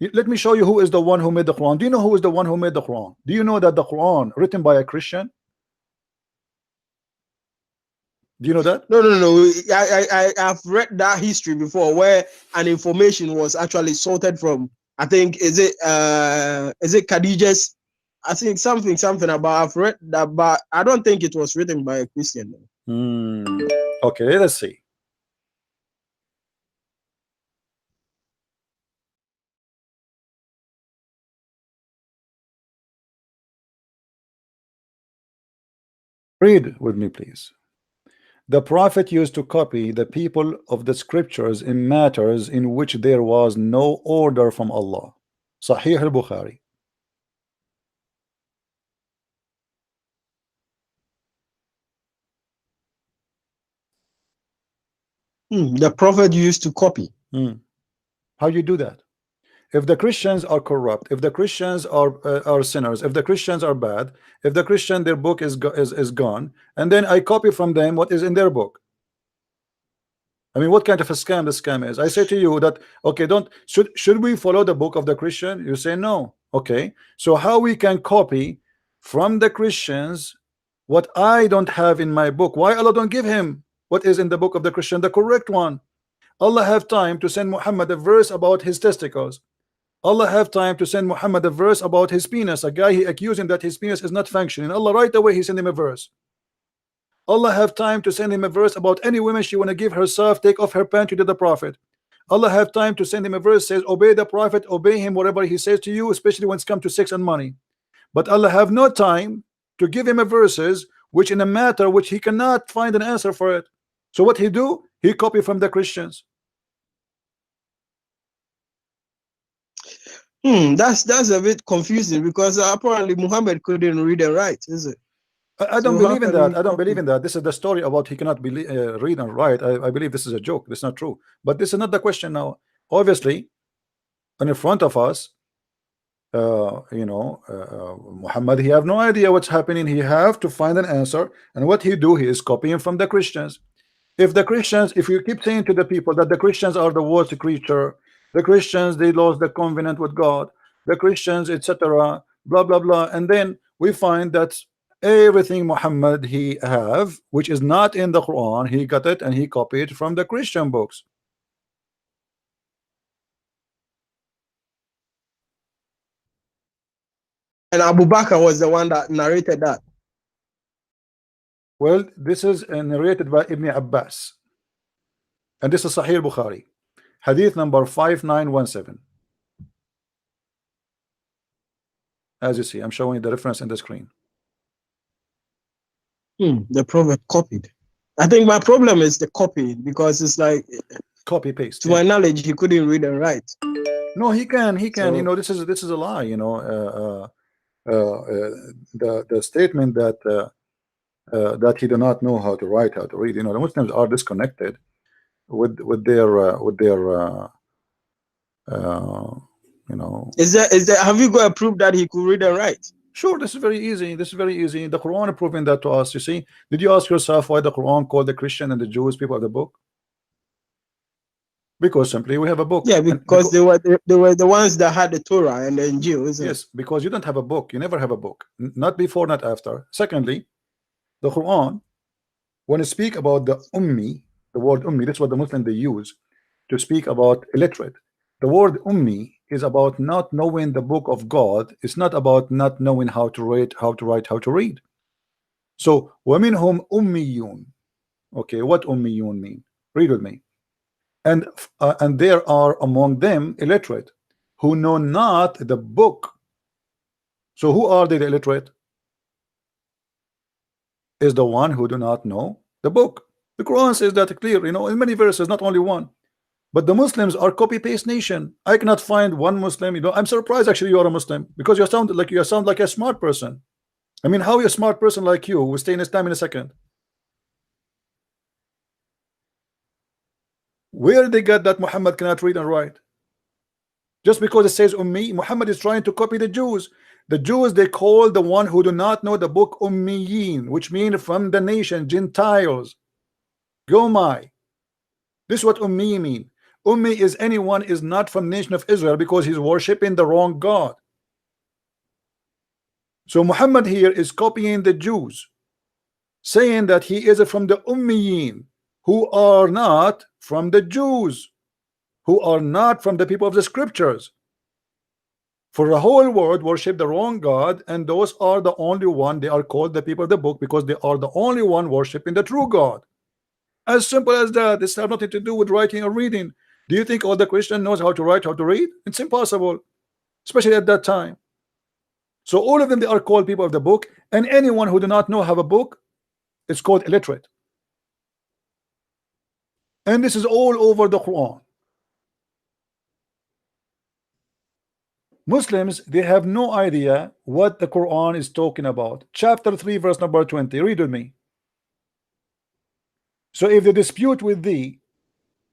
Let me show you who is the one who made the Quran. Do you know who is the one who made the Quran? Do you know that the Quran written by a Christian? Do you know that? No, no, no. I've read that history before where an information was actually sorted from. I think is it Khadija's. I think something about. I've read that, but I don't think it was written by a Christian. Okay, let's see. Read with me, please. The Prophet used to copy the people of the scriptures in matters in which there was no order from Allah. Sahih al-Bukhari. The Prophet used to copy. How you do that? If the Christians are corrupt, if the Christians are sinners, if the Christians are bad, if the Christian their book is gone, and then I copy from them what is in their book. I mean, what kind of a scam the scam is? I say to you that okay, should we follow the book of the Christian? You say no. Okay, so how we can copy from the Christians what I don't have in my book? Why Allah don't give him what is in the book of the Christian, the correct one? Allah have time to send Muhammad a verse about his testicles. Allah have time to send Muhammad a verse about his penis. A guy he accused him that his penis is not functioning. Allah right away he sent him a verse. Allah have time to send him a verse about any woman she want to give herself, take off her pant to the Prophet. Allah have time to send him a verse says obey the Prophet, obey him whatever he says to you, especially when it's come to sex and money. But Allah have no time to give him a verses which in a matter which he cannot find an answer for it. So what he do? He copy from the Christians. That's a bit confusing because apparently Muhammad couldn't read and write, is it? I don't believe in that. I don't believe in that. This is the story about he cannot read and write. I believe this is a joke. This is not true. But this is not the question now. Obviously, in front of us, Muhammad, he have no idea what's happening. He have to find an answer. And what he do, he is copying from the Christians. If you keep saying to the people that the Christians are the worst creature, the Christians, they lost the covenant with God, the Christians, etc., blah, blah, blah. And then we find that everything Muhammad he have, which is not in the Quran, he got it and he copied from the Christian books. And Abu Bakr was the one that narrated that. Well, this is narrated by Ibn Abbas. And this is Sahih Bukhari. Hadith number 5917. As you see, I'm showing the reference in the screen. The Prophet copied. I think my problem is the copy because it's like copy paste. To my knowledge, he couldn't read and write. No, he can. So, you know, this is a lie. You know, the statement that that he do not know how to write, how to read. You know, the Muslims are disconnected with their you know. Is there? Have you got a proof that he could read and write? Sure, this is very easy. This is very easy. The Quran is proving that to us. You see, did you ask yourself why the Quran called the Christian and the Jews people of the book? Because simply we have a book. Yeah, because they were the ones that had the Torah and the Injil, isn't it? Yes, because you don't have a book. You never have a book. Not before, not after. Secondly, the Quran, when it speak about the ummi, the word ummi, that's what the Muslim they use to speak about illiterate. The word ummi is about not knowing the book of God. It's not about not knowing how to read, how to write, how to read. So وَمِنْهُمْ ummiyun. Okay, what ummiyun mean? Read with me. And there are among them illiterate who know not the book. So who are the illiterate? Is the one who do not know the book. The Quran says that clear, you know, in many verses, not only one. But the Muslims are copy-paste nation. I cannot find one Muslim. You know, I'm surprised actually you are a Muslim because you sound like a smart person. I mean, how a smart person like you will stay in Islam in a second? Where they got that Muhammad cannot read and write? Just because it says Ummi, Muhammad is trying to copy the Jews. The Jews, they call the one who do not know the book Ummiyin, which means from the nation, Gentiles. Gomai. This is what Ummi mean. Ummi is anyone is not from the nation of Israel because he's worshiping the wrong God. So Muhammad here is copying the Jews, saying that he is from the Ummiyin, who are not from the Jews, who are not from the people of the scriptures. For the whole world worship the wrong God, and those are the only one. They are called the people of the book because they are the only one worshiping the true God. As simple as that. This has nothing to do with writing or reading. Do you think all the Christian knows how to write, how to read? It's impossible, especially at that time. So all of them, they are called people of the book, and anyone who do not know have a book, it's called illiterate. And this is all over the Quran. Muslims, they have no idea what the Quran is talking about. Chapter 3 verse number 20, read with me. So if they dispute with thee,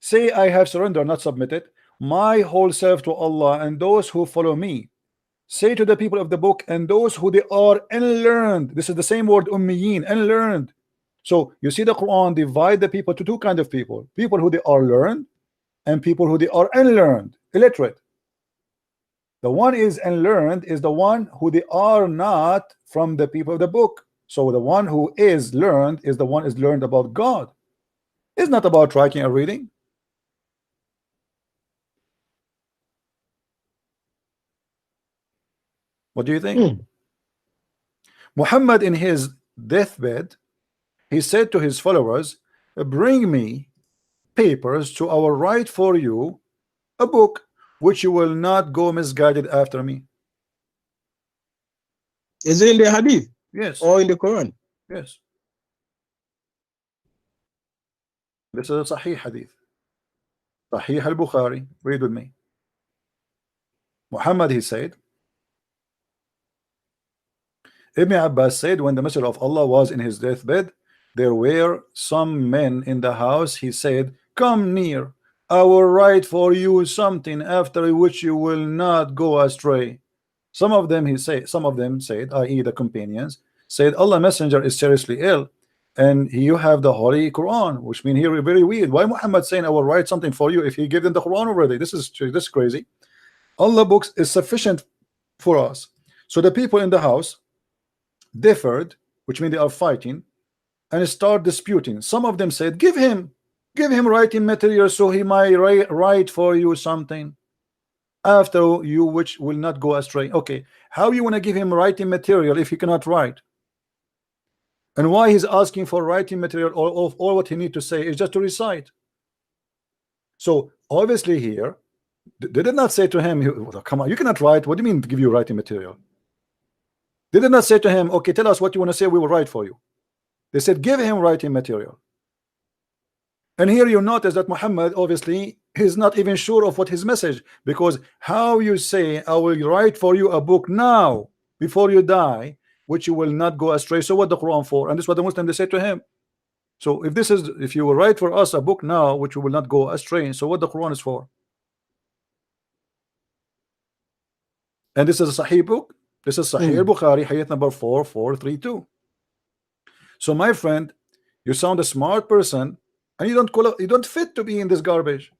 say, I have surrendered, not submitted, my whole self to Allah and those who follow me. Say to the people of the book and those who they are unlearned. This is the same word, ummiyin, unlearned. So you see the Quran divide the people to two kinds of people: people who they are learned and people who they are unlearned, illiterate. The one is unlearned is the one who they are not from the people of the book. So the one who is learned is the one is learned about God. It's not about writing or reading. What do you think? Muhammad in his deathbed, he said to his followers, bring me papers to our write for you a book which you will not go misguided after me. Is it in the hadith? Yes. Or in the Quran? Yes. This is a Sahih hadith. Sahih al-Bukhari. Read with me. Muhammad, he said, Ibn Abbas said, when the Messenger of Allah was in his deathbed, there were some men in the house. He said, come near, I will write for you something after which you will not go astray. Some of them said, i.e. the companions, said, Allah Messenger is seriously ill, and you have the Holy Quran, which means here very weird. Why Muhammad saying I will write something for you if he gave them the Quran already? This is crazy. Allah books is sufficient for us. So the people in the house differed, which means they are fighting, and start disputing. Some of them said, give him writing material so he might write for you something after you which will not go astray. Okay, how you want to give him writing material if he cannot write? And why he's asking for writing material? All what he need to say is just to recite. So obviously here they did not say to him, come on, you cannot write. What do you mean to give you writing material? They did not say to him, okay, tell us what you want to say, we will write for you. They said, give him writing material. And here you notice that Muhammad obviously is not even sure of what his message, because how you say I will write for you a book now before you die which you will not go astray. So what the Quran for? And this is what the Muslim they say to him. So if you will write for us a book now which you will not go astray, so what the Quran is for? And this is a Sahih book. This is Sahih Bukhari, hadith number 4432. So my friend, you sound a smart person, and you don't fit to be in this garbage.